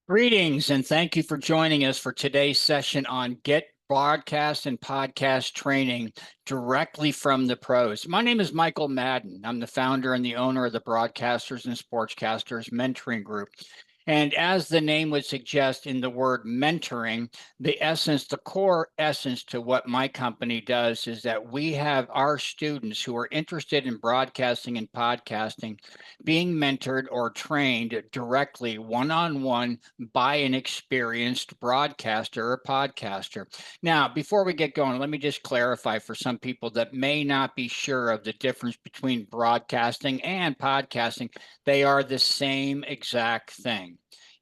Greetings and thank you for joining us for today's session on Get Broadcast and Podcast Training directly from the pros. My name is Michael Madden. I'm the founder and the owner of the Broadcasters and Sportscasters Mentoring Group. And as the name would suggest in the word mentoring, the core essence to what my company does is that we have our students who are interested in broadcasting and podcasting being mentored or trained directly one-on-one by an experienced broadcaster or podcaster. Now, before we get going, let me just clarify for some people that may not be sure of the difference between broadcasting and podcasting. They are the same exact thing.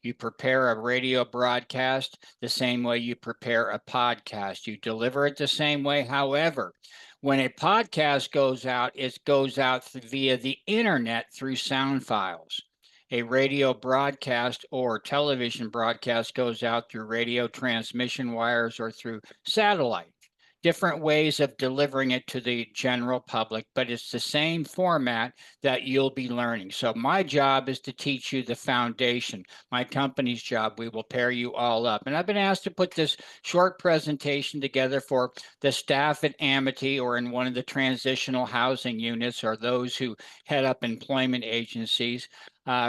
You prepare a radio broadcast the same way you prepare a podcast. You deliver it the same way. However, when a podcast goes out, it goes out via the internet through sound files. A radio broadcast or television broadcast goes out through radio transmission wires or through satellite. Different ways of delivering it to the general public, but it's the same format that you'll be learning. So my job is to teach you the foundation. My company's job, we will pair you all up. And I've been asked to put this short presentation together for the staff at Amity or in one of the transitional housing units or those who head up employment agencies.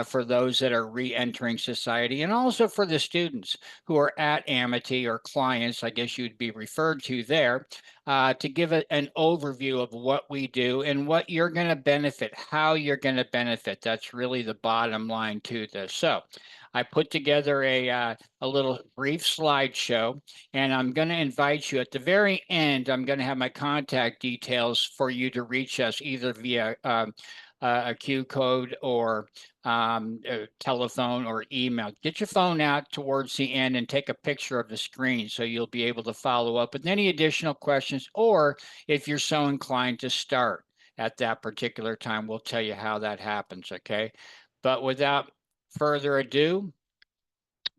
For those that are re-entering society, and also for the students who are at Amity or clients, I guess you'd be referred to there, to give an overview of what we do and what you're going to benefit, how you're going to benefit. That's really the bottom line to this. So I put together a little brief slideshow, and I'm going to invite you at the very end. I'm going to have my contact details for you to reach us either via a Q code or telephone or email. Get your phone out towards the end and take a picture of the screen so you'll be able to follow up with any additional questions, or if you're so inclined to start at that particular time, we'll tell you how that happens, okay? But without further ado,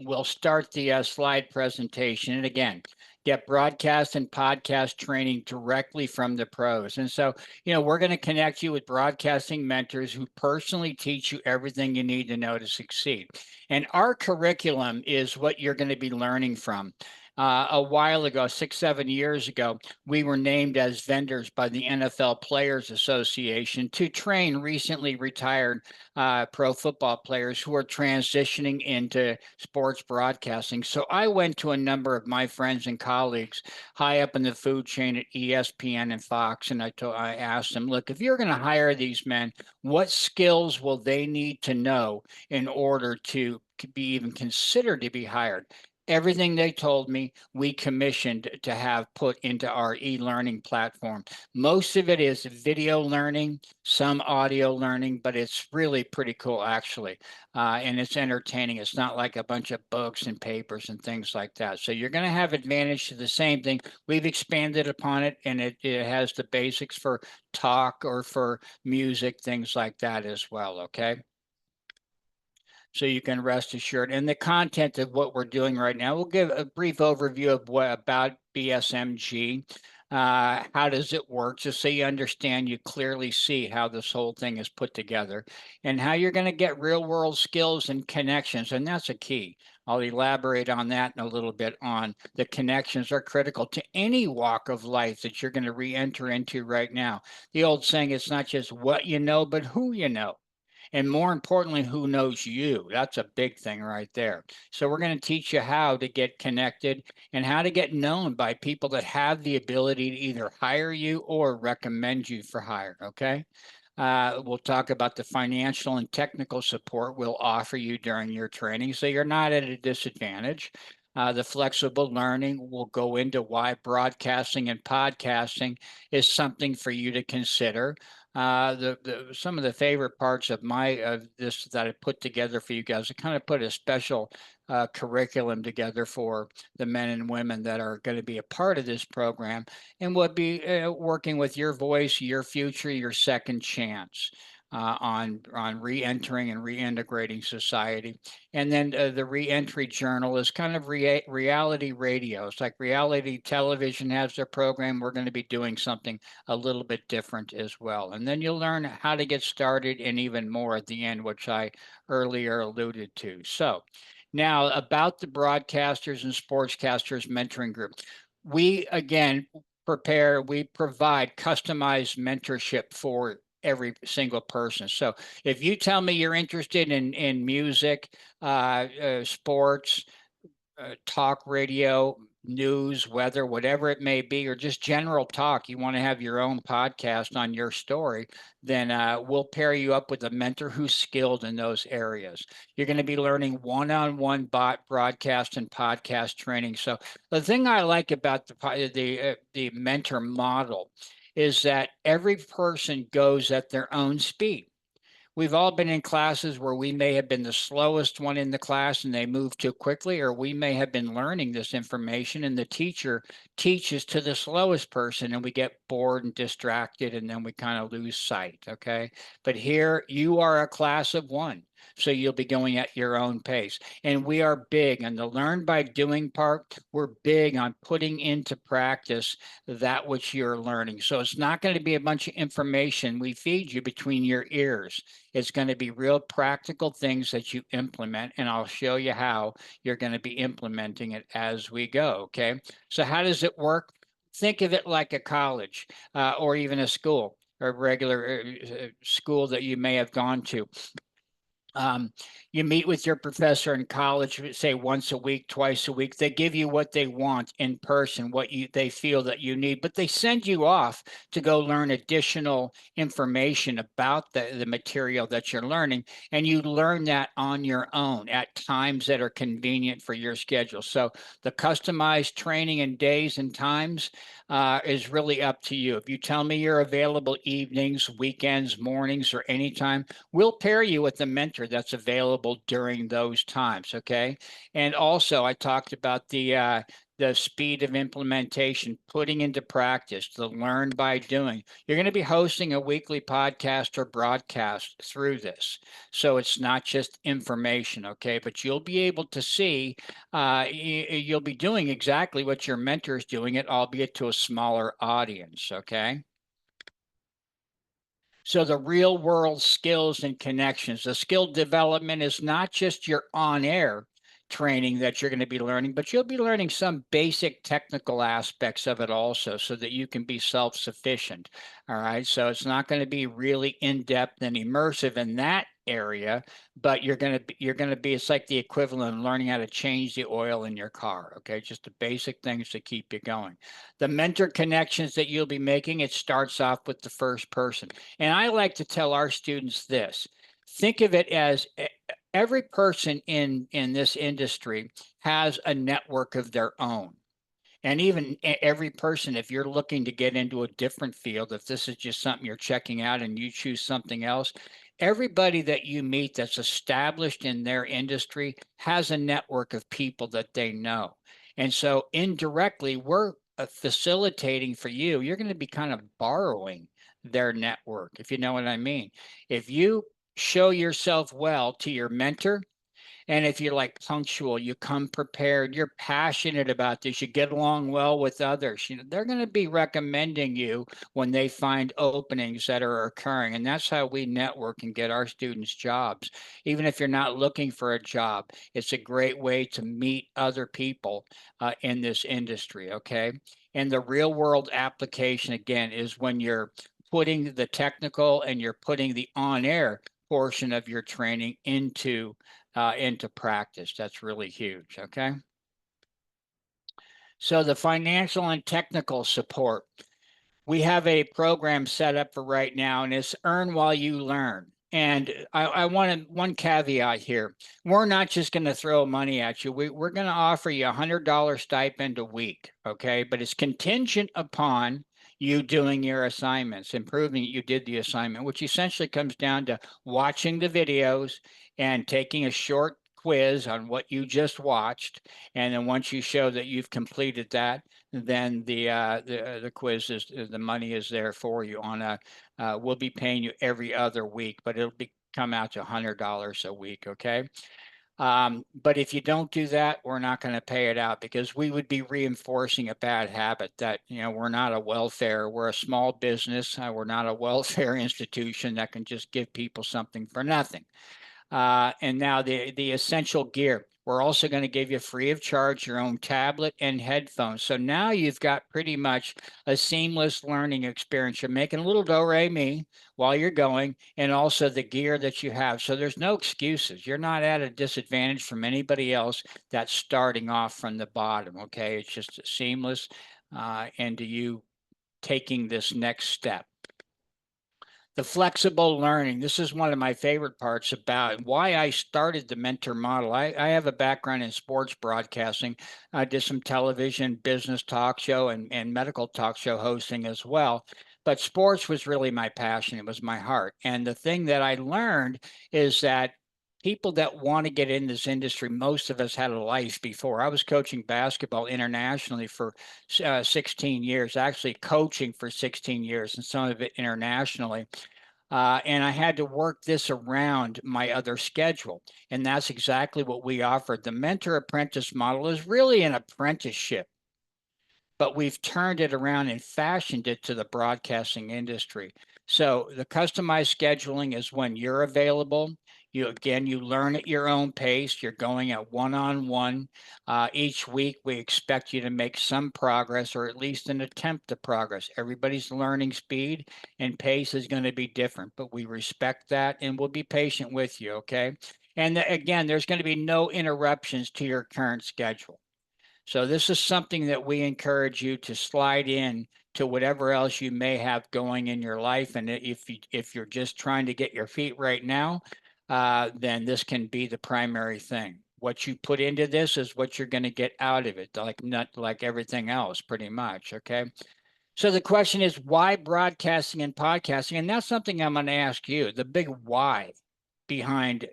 we'll start the slide presentation. And again, get broadcast and podcast training directly from the pros. And so, we're going to connect you with broadcasting mentors who personally teach you everything you need to know to succeed. And our curriculum is what you're going to be learning from. A while ago, 6, 7 years ago, we were named as vendors by the NFL Players Association to train recently retired pro football players who are transitioning into sports broadcasting. So I went to a number of my friends and colleagues high up in the food chain at ESPN and Fox, and I asked them, look, if you're going to hire these men, what skills will they need to know in order to be even considered to be hired? Everything they told me, we commissioned to have put into our e-learning platform. Most of it is video learning, some audio learning, but it's really pretty cool, actually. And it's entertaining. It's not like a bunch of books and papers and things like that. So you're going to have advantage to the same thing. We've expanded upon it, and it has the basics for talk or for music, things like that as well, okay? So you can rest assured. And the content of what we're doing right now, we'll give a brief overview of what about BSMG. How does it work? Just so you understand, you clearly see how this whole thing is put together and how you're going to get real world skills and connections. And that's a key. I'll elaborate on that in a little bit on the connections are critical to any walk of life that you're going to re-enter into right now. The old saying, it's not just what you know, but who you know. And more importantly, who knows you? That's a big thing right there. So we're going to teach you how to get connected and how to get known by people that have the ability to either hire you or recommend you for hire, okay? We'll talk about the financial and technical support we'll offer you during your training so you're not at a disadvantage. The flexible learning will go into why broadcasting and podcasting is something for you to consider. Some of the favorite parts of this that I put together for you guys, I kind of put a special curriculum together for the men and women that are going to be a part of this program and would be working with your voice, your future, your second chance on re-entering and reintegrating society. And then the re-entry journal is kind of reality radio. It's like reality television has their program. We're going to be doing something a little bit different as well. And then you'll learn how to get started and even more at the end, which I earlier alluded to. So Now, about the broadcasters and sportscasters mentoring group, we again we provide customized mentorship for every single person. So if you tell me you're interested in music, sports, talk radio, news, weather, whatever it may be, or just general talk, you want to have your own podcast on your story, then we'll pair you up with a mentor who's skilled in those areas. You're going to be learning one-on-one broadcast and podcast training. So the thing I like about the mentor model is that every person goes at their own speed. We've all been in classes where we may have been the slowest one in the class and they move too quickly, or we may have been learning this information and the teacher teaches to the slowest person and we get bored and distracted and then we kind of lose sight. Okay. But here you are a class of one. So you'll be going at your own pace. And we are big on the learn by doing part. We're big on putting into practice that which you're learning. So it's not going to be a bunch of information we feed you between your ears. It's going to be real practical things that you implement, and I'll show you how you're going to be implementing it as we go. Okay. So how does it work? Think of it like a college or even a school or regular school that you may have gone to. You meet with your professor in college, say once a week, twice a week. They give you what they want in person, what they feel that you need, but they send you off to go learn additional information about the material that you're learning. And you learn that on your own at times that are convenient for your schedule. So the customized training and days and times is really up to you. If you tell me you're available evenings, weekends, mornings, or anytime, we'll pair you with a mentor that's available during those times. Okay. And also, I talked about the speed of implementation, putting into practice, the learn by doing. You're going to be hosting a weekly podcast or broadcast through this. So it's not just information, okay? But you'll be able to see, you'll be doing exactly what your mentor is doing it, albeit to a smaller audience, okay? So the real world skills and connections, the skill development is not just your on air training that you're going to be learning, but you'll be learning some basic technical aspects of it also so that you can be self-sufficient. All right. So it's not going to be really in-depth and immersive in that area, but you're going to be, it's like the equivalent of learning how to change the oil in your car. Okay. Just the basic things to keep you going. The mentor connections that you'll be making, it starts off with the first person. And I like to tell our students this: think of it as every person in this industry has a network of their own. And even every person, if you're looking to get into a different field, if this is just something you're checking out and you choose something else, everybody that you meet that's established in their industry has a network of people that they know. And so indirectly, we're facilitating for you. You're going to be kind of borrowing their network, if you know what I mean. If you show yourself well to your mentor, and if you're like punctual, you come prepared, you're passionate about this, you get along well with others, they're going to be recommending you when they find openings that are occurring. And that's how we network and get our students jobs. Even if you're not looking for a job, it's a great way to meet other people in this industry. Okay. And the real world application, again, is when you're putting the technical and you're putting the on air portion of your training into practice. That's really huge. Okay. So the financial and technical support, we have a program set up for right now, and it's earn while you learn. And I want one caveat here. We're not just going to throw money at you. We're going to offer you $100 stipend a week. Okay. But it's contingent upon you doing your assignments and proving that you did the assignment, which essentially comes down to watching the videos and taking a short quiz on what you just watched. And then once you show that you've completed that, then the quiz is, the money is there for you on a, we'll be paying you every other week, but it'll be come out to $100 a week. Okay. But if you don't do that, we're not going to pay it out because we would be reinforcing a bad habit that, we're not a welfare, we're a small business. We're not a welfare institution that can just give people something for nothing. And now the essential gear. We're also going to give you free of charge your own tablet and headphones. So now you've got pretty much a seamless learning experience. You're making a little do-re-mi while you're going, and also the gear that you have. So there's no excuses. You're not at a disadvantage from anybody else that's starting off from the bottom, okay? It's just seamless into you taking this next step. The flexible learning. This is one of my favorite parts about why I started the mentor model. I have a background in sports broadcasting. I did some television, business talk show, and medical talk show hosting as well. But sports was really my passion. It was my heart. And the thing that I learned is that people that want to get in this industry, most of us had a life before. I was coaching basketball internationally for 16 years, actually coaching for 16 years, and some of it internationally. And I had to work this around my other schedule. And that's exactly what we offered. The mentor apprentice model is really an apprenticeship, but we've turned it around and fashioned it to the broadcasting industry. So the customized scheduling is when you're available. You learn at your own pace. You're going at one-on-one. Each week, we expect you to make some progress, or at least an attempt to progress. Everybody's learning speed and pace is going to be different, but we respect that and we'll be patient with you, okay? And again, there's going to be no interruptions to your current schedule. So this is something that we encourage you to slide in to whatever else you may have going in your life. And if you're just trying to get your feet right now, then this can be the primary thing. What you put into this is what you're going to get out of it, like everything else, pretty much. Okay. So the question is, why broadcasting and podcasting? And that's something I'm going to ask you, the big why behind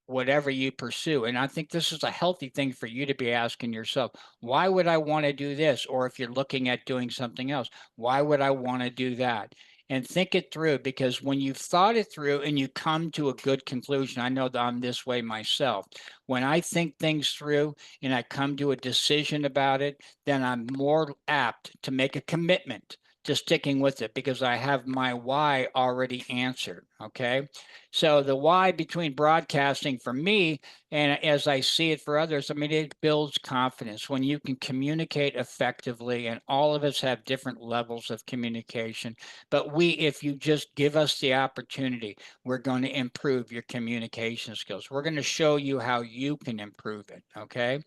whatever you pursue. And I think this is a healthy thing for you to be asking yourself, why would I want to do this? Or if you're looking at doing something else, why would I want to do that? And think it through, because when you've thought it through and you come to a good conclusion, I know that I'm this way myself. When I think things through and I come to a decision about it, then I'm more apt to make a commitment to sticking with it because I have my why already answered. Okay. So the why between broadcasting for me, and as I see it for others, I mean, it builds confidence when you can communicate effectively, and all of us have different levels of communication. But if you just give us the opportunity, we're going to improve your communication skills. We're going to show you how you can improve it. Okay.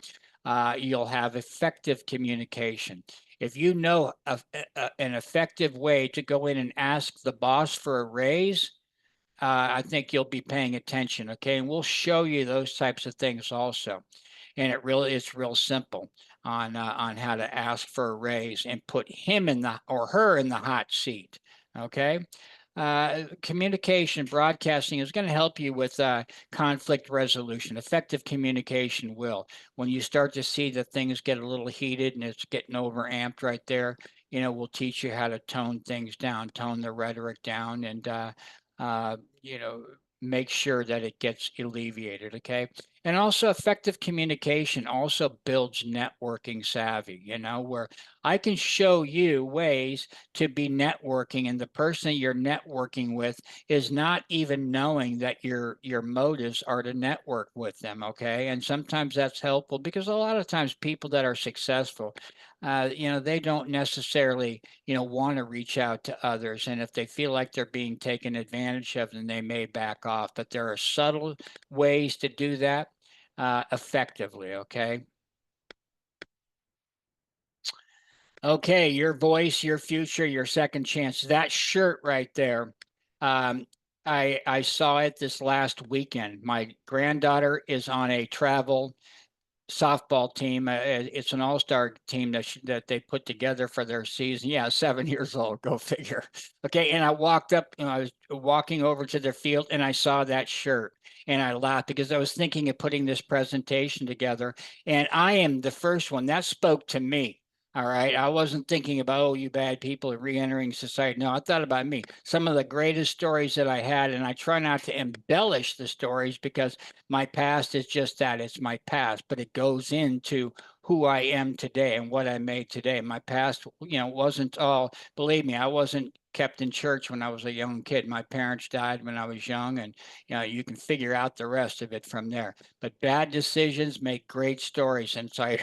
You'll have effective communication. If you know an effective way to go in and ask the boss for a raise, I think you'll be paying attention. Okay. And we'll show you those types of things also. And it's real simple on how to ask for a raise and put him or her in the hot seat. Okay. Communication, broadcasting is going to help you with conflict resolution. Effective communication will. When you start to see that things get a little heated and it's getting overamped right there, we'll teach you how to tone things down, tone the rhetoric down, and make sure that it gets alleviated. Okay. And also effective communication also builds networking savvy, where I can show you ways to be networking, and the person you're networking with is not even knowing that your motives are to network with them. Okay. And sometimes that's helpful because a lot of times people that are successful, they don't necessarily, want to reach out to others. And if they feel like they're being taken advantage of, then they may back off. But there are subtle ways to do that effectively. Okay. Okay. Your voice, your future, your second chance. That shirt right there. I saw it this last weekend. My granddaughter is on a travel softball team. It's an all-star team that they put together for their season. Yeah, 7 years old. Go figure. Okay, and I walked up. I was walking over to their field, and I saw that shirt, and I laughed because I was thinking of putting this presentation together, and I am the first one that spoke to me. All right. I wasn't thinking about, oh, you bad people are re-entering society. No, I thought about me. Some of the greatest stories that I had, and I try not to embellish the stories because my past is just that. It's my past, but it goes into who I am today and what I made today. My past, wasn't all, believe me, I wasn't kept in church when I was a young kid. My parents died when I was young, and you can figure out the rest of it from there. But bad decisions make great stories. And so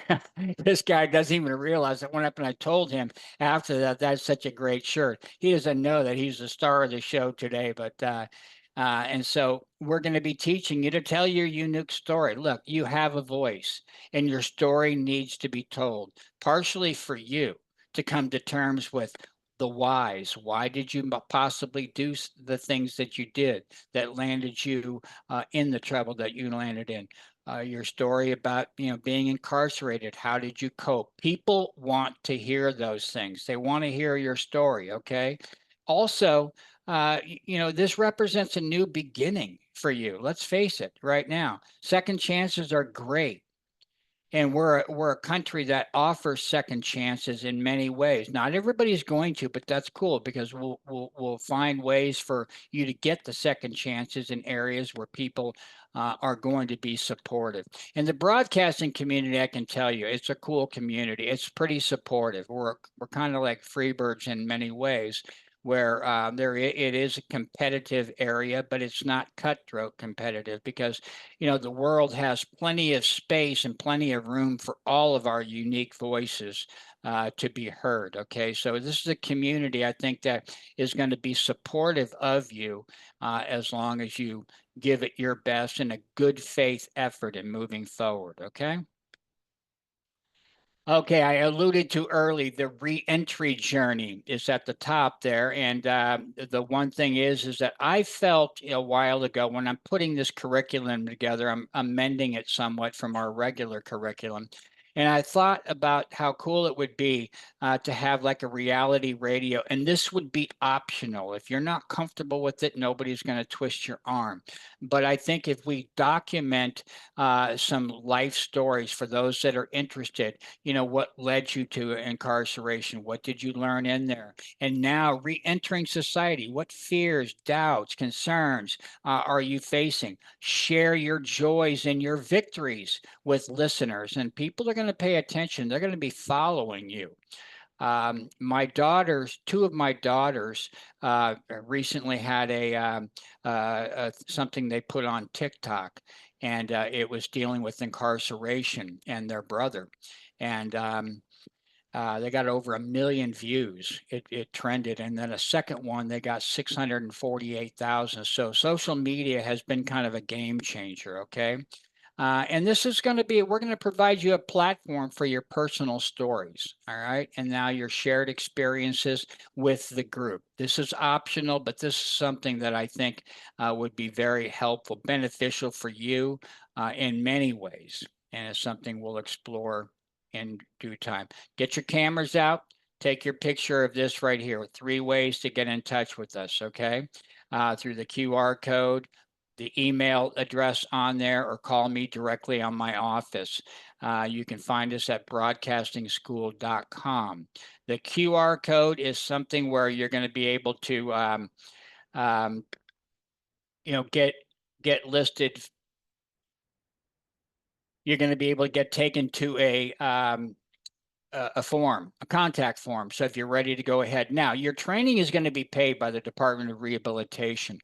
this guy doesn't even realize. I went up and I told him after that, that's such a great shirt. He doesn't know that he's the star of the show today, but and so we're going to be teaching you to tell your unique story. Look, you have a voice and your story needs to be told, partially for you to come to terms with the whys. Why did you possibly do the things that you did that landed you in the trouble that you landed in? Your story about being incarcerated. How did you cope? People want to hear those things. They want to hear your story. Okay. Also, this represents a new beginning for you. Let's face it right now. Second chances are great. And we're a country that offers second chances in many ways. Not everybody's going to, but that's cool because we'll find ways for you to get the second chances in areas where people are going to be supportive. And the broadcasting community, I can tell you, it's a cool community. It's pretty supportive. We're kind of like Freebirds in many ways, where it is a competitive area, but it's not cutthroat competitive because the world has plenty of space and plenty of room for all of our unique voices to be heard. Okay, so this is a community I think that is going to be supportive of you as long as you give it your best and a good faith effort in moving forward. Okay. Okay, I alluded to early the reentry journey is at the top there, and the one thing is that I felt a while ago when I'm putting this curriculum together, I'm amending it somewhat from our regular curriculum, and I thought about how cool it would be to have like a reality radio, and this would be optional. If you're not comfortable with it, nobody's going to twist your arm. But I think if we document some life stories for those that are interested, what led you to incarceration? What did you learn in there? And now re-entering society, what fears, doubts, concerns are you facing? Share your joys and your victories with listeners, and people are going to pay attention. They're going to be following you. My daughters, two of my daughters, recently had something they put on TikTok, and it was dealing with incarceration and their brother, and they got over 1 million views. It trended, and then a second one they got 648,000. So social media has been kind of a game changer. Okay. And this is going to be, we're going to provide you a platform for your personal stories. All right. And now your shared experiences with the group. This is optional, but this is something that I think would be very helpful, beneficial for you in many ways. And it's something we'll explore in due time. Get your cameras out. Take your picture of this right here. 3 ways to get in touch with us. Okay. Through the QR code, the email address on there, or call me directly on my office. You can find us at broadcastingschool.com. The QR code is something where you're going to be able to, get listed. You're going to be able to get taken to a form, a contact form. So if you're ready to go ahead now, your training is going to be paid by the Department of Rehabilitation.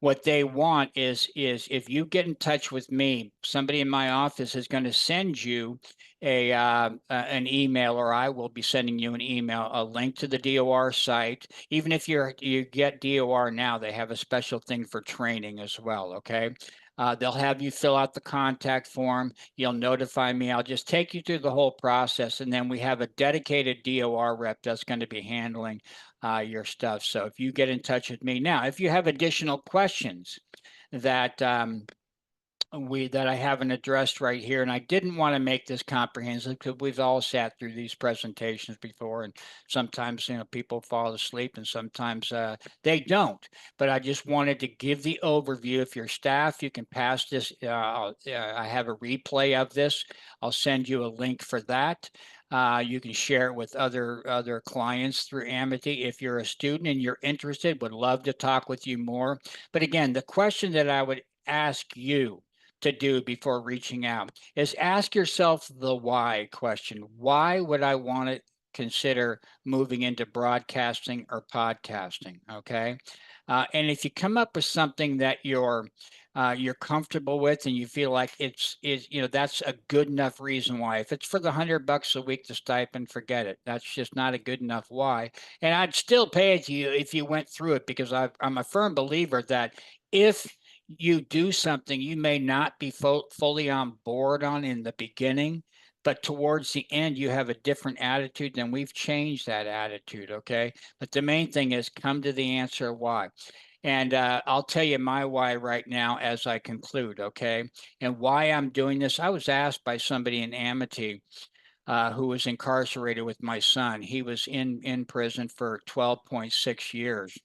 What they want is if you get in touch with me, somebody in my office is going to send you an email, or I will be sending you an email, a link to the DOR site. Even if you get DOR now, they have a special thing for training as well. Okay. They'll have you fill out the contact form. You'll notify me. I'll just take you through the whole process. And then we have a dedicated DOR rep that's going to be handling your stuff. So if you get in touch with me now, if you have additional questions that that I haven't addressed right here, and I didn't want to make this comprehensive because we've all sat through these presentations before, and sometimes people fall asleep, and sometimes they don't. But I just wanted to give the overview. If your staff, you can pass this. I have a replay of this. I'll send you a link for that. You can share it with other clients through Amity. If you're a student and you're interested, would love to talk with you more. But again, the question that I would ask you to do before reaching out is ask yourself the why question. Why would I want to consider moving into broadcasting or podcasting? Okay. And if you come up with something that you're comfortable with and you feel like that's a good enough reason why. If it's for the $100 a week, the stipend, forget it. That's just not a good enough why. And I'd still pay it to you if you went through it, because I'm a firm believer that if you do something you may not be fully on board on in the beginning, but towards the end you have a different attitude, then we've changed that attitude. Okay. But the main thing is come to the answer why. And I'll tell you my why right now as I conclude, okay? And why I'm doing this. I was asked by somebody in Amity who was incarcerated with my son. He was in prison for 12.6 years,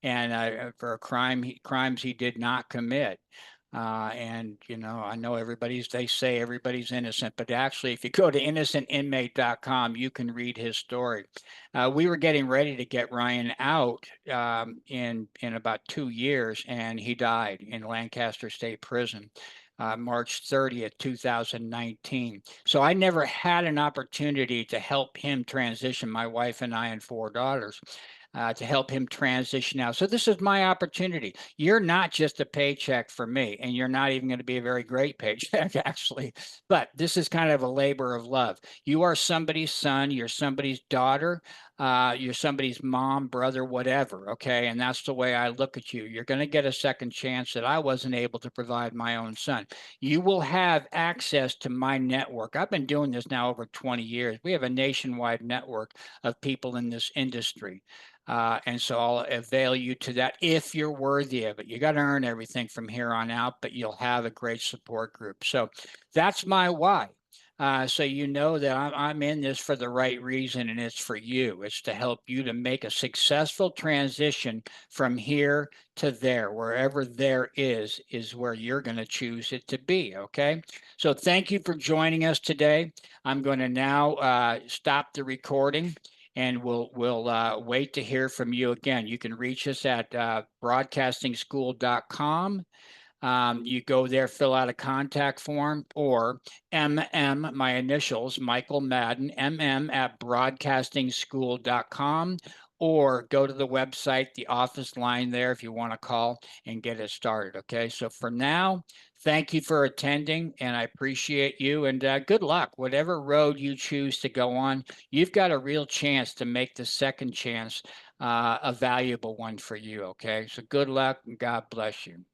and for crimes he did not commit. And I know they say everybody's innocent, but actually, if you go to innocentinmate.com, you can read his story. We were getting ready to get Ryan out in about 2 years, and he died in Lancaster State Prison. March 30th, 2019. So I never had an opportunity to help him transition, my wife and I and 4 daughters. To help him transition out. So this is my opportunity. You're not just a paycheck for me, and you're not even going to be a very great paycheck, actually. But this is kind of a labor of love. You are somebody's son, you're somebody's daughter, you're somebody's mom, brother, whatever. Okay. And that's the way I look at you. You're going to get a second chance that I wasn't able to provide my own son. You will have access to my network. I've been doing this now over 20 years. We have a nationwide network of people in this industry. And so I'll avail you to that if you're worthy of it. You got to earn everything from here on out, but you'll have a great support group. So that's my why. So you know that I'm in this for the right reason, and it's for you. It's to help you to make a successful transition from here to there. Wherever there is where you're going to choose it to be. Okay. So thank you for joining us today. I'm going to now stop the recording, and we'll wait to hear from you again. You can reach us at broadcastingschool.com. You go there, fill out a contact form, or my initials, Michael Madden, at broadcastingschool.com, or go to the website, the office line there if you want to call and get it started. Okay. So for now, thank you for attending, and I appreciate you, and good luck. Whatever road you choose to go on, you've got a real chance to make the second chance a valuable one for you. Okay. So good luck, and God bless you.